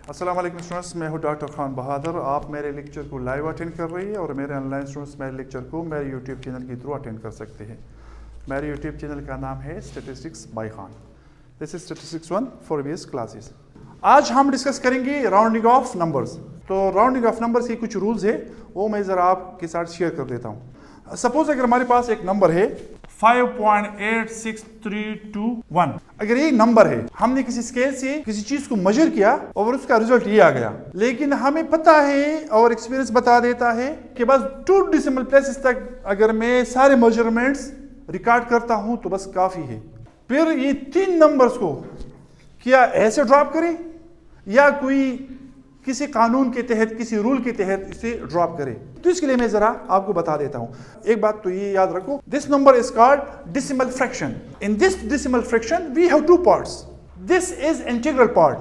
अस्सलाम वालेकुम स्टूडेंट्स, मैं हूं डॉक्टर खान बहादुर। आप मेरे लेक्चर को लाइव अटेंड कर रही है और मेरे ऑनलाइन स्टूडेंट्स मेरे लेक्चर को मेरे यूट्यूब चैनल के थ्रू अटेंड कर सकते हैं। मेरे यूट्यूब चैनल का नाम है statistics by Khan. This is statistics 1 for base classes. आज हम डिस्कस करेंगे राउंडिंग ऑफ नंबर्स। तो राउंडिंग ऑफ नंबर्स के कुछ रूल्स है, वो मैं ज़रा आपके साथ शेयर कर देता हूँ। सपोज अगर हमारे पास एक नंबर है 5.86321, अगर ये नंबर है, हमने किसी स्केल से किसी चीज को मेजर किया और उसका रिजल्ट ये आ गया, लेकिन हमें पता है और एक्सपीरियंस बता देता है कि बस 2 डेसिमल प्लेसेस तक अगर मैं सारे मेजरमेंट्स रिकॉर्ड करता हूं तो बस काफी है। फिर ये 3 नंबर्स को क्या ऐसे ड्रॉप करें या कोई किसी कानून के तहत, किसी रूल के तहत इसे ड्रॉप करे, तो इसके लिए मैं जरा आपको बता देता हूं। एक बात तो ये याद रखो, this number is called decimal fraction. In this decimal fraction we have 2 parts. This is integral part,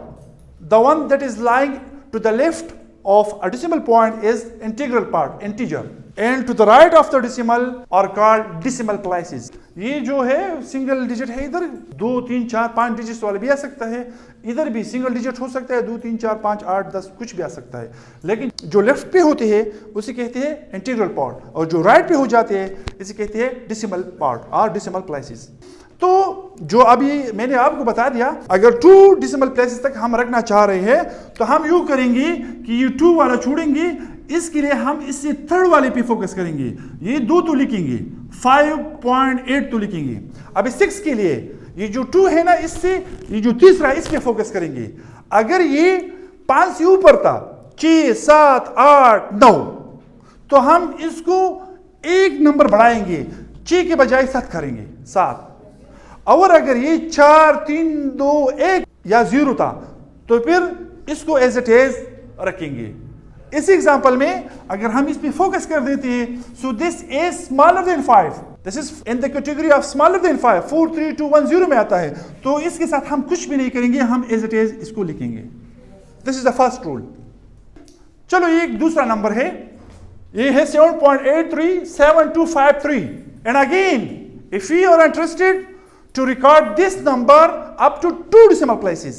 the one that is lying to the left of a decimal point is integral part, integer, and to the right of the decimal are called decimal places. ये जो है single digit है, इधर 2, 3, 4, 5 digits वाले भी आ सकता है, इधर भी सिंगल डिजिट हो सकता है, 2, 3, 4, 5, 8, 10 कुछ भी आ सकता है, लेकिन जो लेफ्ट पे होते हैं उसे कहते हैं इंटीग्रल पार्ट और जो राइट पे हो जाते हैं इसे कहते हैं डेसिमल पार्ट और डेसिमल प्लेसेस। तो जो अभी मैंने आपको बता दिया, अगर 2 डेसिमल प्लेसेस तक हम रखना चाह रहे हैं तो हम यूं करेंगे कि ये 2 वाला छोड़ेंगे, इसके लिए हम इससे 3rd वाले पे फोकस करेंगे। ये 2 तो लिखेंगे, 5.8 तो लिखेंगे। अभी 6 के लिए ये जो 2 है ना, इससे ये जो तीसरा इस पे फोकस करेंगे। अगर ये 5 से ऊपर था, 6, 7, 8, 9, तो हम इसको एक नंबर बढ़ाएंगे, 6 के बजाय 7 करेंगे, 7। और अगर ये 4, 3, 2, 1 या 0 था तो फिर इसको एज इट इज रखेंगे। इस एग्जांपल में अगर हम इस पे फोकस कर देते हैं, so this is smaller than 5, this is in the category of smaller than 5, 4, 3, 2, 1, 0 में आता है, तो इसके साथ हम कुछ भी नहीं करेंगे, हम एज इट इज इसको लिखेंगे। This is the first rule. चलो ये एक दूसरा नंबर है, ये है 7.837253, and again if you are interested to record this number up to 2 decimal places,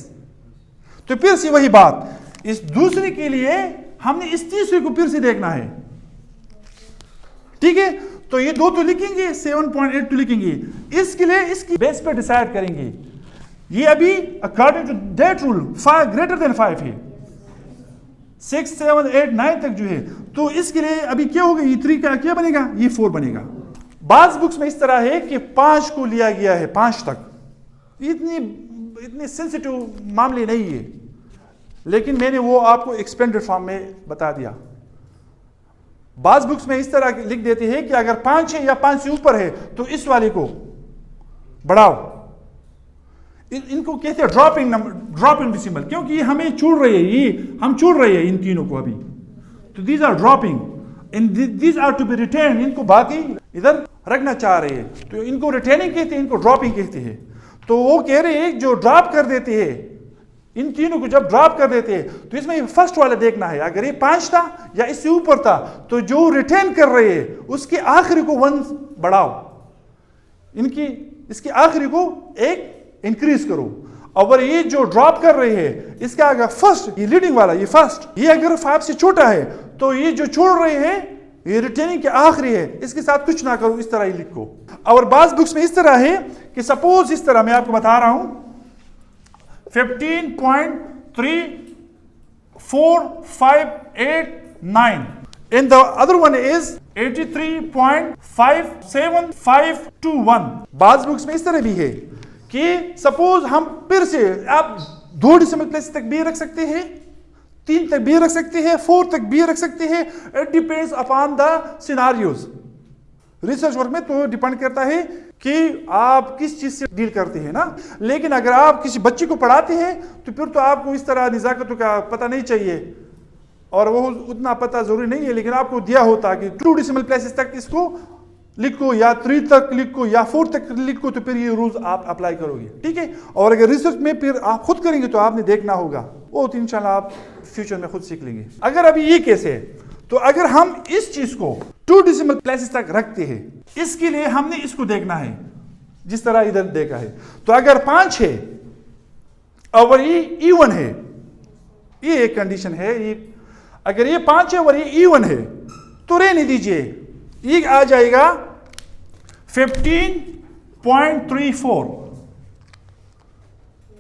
तो फिर से वही बात, इस दूसरे के लिए हमने इस तीसरे को फिर से देखना है, ठीक है। तो ये 2 तो लिखेंगे, 7.8 तो लिखेंगे, इसके लिए इसकी बेस पे डिसाइड करेंगे। ये अभी according to that rule 5 greater than 5 है, 6, 7, 8, 9 तक जो है, तो इसके लिए अभी क्या होगा, ये 3 का क्या बनेगा, ये 4 बनेगा। बाज बुक्स में इस तरह है कि 5 को लिया गया है, 5 तक। इतनी सेंसिटिव मामले नहीं है, लेकिन मैंने वो आपको एक्सपेंडेड फॉर्म में बता दिया। बाज बुक्स में इस तरह लिख देते हैं कि अगर 5 है या 5 से ऊपर है तो इस वाले को बढ़ाओ। इनको कहते हैं ड्रॉपिंग नंबर, ड्रॉपिंग डेसिमल, क्योंकि ये हमें छोड़ रहे हैं, ये हम छोड़ रहे हैं इन तीनों को अभी, तो these are dropping and these are to be retained. इनको बाकी इधर रखना चाह रहे हैं तो इनको रिटेनिंग कहते हैं, इनको ड्रॉपिंग कहते हैं। तो वो कह रहे हैं जो ड्रॉप कर देते हैं, इन तीनों को जब ड्रॉप कर देते हैं तो इसमें फर्स्ट वाला देखना है, अगर ये 5 था या इससे ऊपर था तो जो रिटेन कर रहे हैं उसके आखिरी को 1 बढ़ाओ, इसके आखिरी को 1 इंक्रीज करो। और ये जो ड्रॉप कर रहे हैं इसका अगर फर्स्ट, ये लीडिंग वाला, ये फर्स्ट, ये अगर 5 से छोटा है तो ये जो छोड़ रहे हैं ये रिटेनिंग के आखिरी है, इसके साथ कुछ ना करो, इस तरह ही लिखो। और बाज बुक्स में इस तरह है कि सपोज इस तरह मैं आपको बता रहा हूं 15.34589 and the other one is 83.57521। बाज बुक्स में इस तरह भी है कि सपोज हम फिर से, आप 2 डेसिमल प्लेस तक भी रख सकते हैं, 3 तक भी रख सकते हैं, 4 तक भी रख सकते हैं। It depends upon the scenarios. Research work में तो डिपेंड करता है कि आप किस चीज से डील करते हैं ना, लेकिन अगर आप किसी बच्चे को पढ़ाते हैं तो फिर तो आपको इस तरह निजाकतों का पता नहीं चाहिए, और वो उतना पता जरूरी नहीं है, लेकिन आपको दिया होता कि 2 डेसिमल प्लेसेस तक इसको लिखो या 3 तक लिखो या 4 तक लिखो, तो फिर ये रूल्स आप अप्लाई करोगे, ठीक है। और अगर रिसर्च में फिर आप खुद करेंगे तो आपने देखना होगा, वो तो इंशाल्लाह आप फ्यूचर में खुद सीख लेंगे। अगर अभी ये कैसे है, तो अगर हम इस चीज को 2 डेसिमल प्लेसेस तक रखते हैं, इसके लिए हमने इसको देखना है जिस तरह इधर देखा है। तो अगर 5 है और ये इवन है, ये एक कंडीशन है। ये अगर ये 5 है और ये इवन है तो रहने दीजिए, ये आ जाएगा 15.34।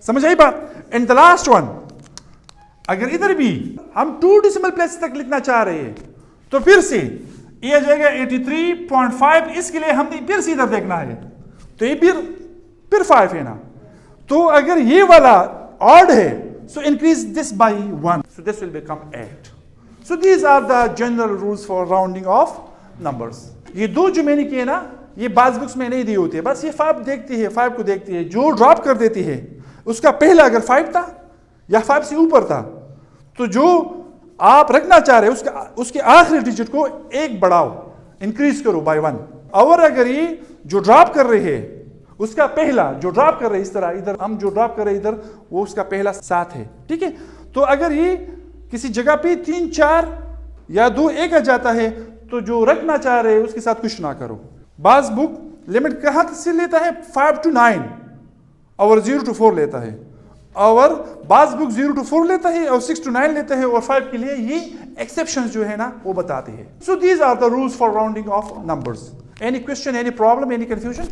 समझ आई बात? एंड द लास्ट वन, अगर इधर भी हम 2 डेसिमल प्लेस तक लिखना चाह रहे हैं तो फिर से ये आ जाएगा 83.5। इसके लिए हमने फिर से इधर देखना है, तो ये फिर 5 है ना। तो अगर ये वाला ऑड है, so increase this by 1, so this will become 8. So these are the general rules for rounding of numbers. ये दो जो मैंने किए ना, ये बाज बुक्स में नहीं दी होती है, बस ये 5 देखती है, 5 को देखती है, जो ड्रॉप कर देती है उसका पहला अगर 5 था या 5 से ऊपर था, तो जो आप रखना चाह रहे हैं उसके आखिरी डिजिट को एक बढ़ाओ, इंक्रीज करो बाय 1। और अगर ये जो ड्रॉप कर रहे हैं उसका पहला जो ड्रॉप कर रहे हैं, इस तरह इधर हम जो ड्रॉप कर रहे हैं इधर, वो उसका पहला 7 है, ठीक है। तो अगर ये किसी जगह पे 3, 4 या 2, 1 आ जाता है तो जो रखना चाह रहे हैं उसके साथ कुछ ना करो। बाज बुक लिमिट कहां से लेता है? 5 to 9 और 0 to 4 लेता है, और बाज बुक 0 to 4 लेता है और 6 to 9 लेता है, और 5 के लिए ये एक्सेप्शंस जो है ना वो बताते हैं। So these are the rules for rounding of numbers. Any question, any problem, any confusion?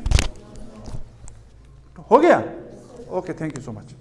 हो गया? Okay, thank you so much.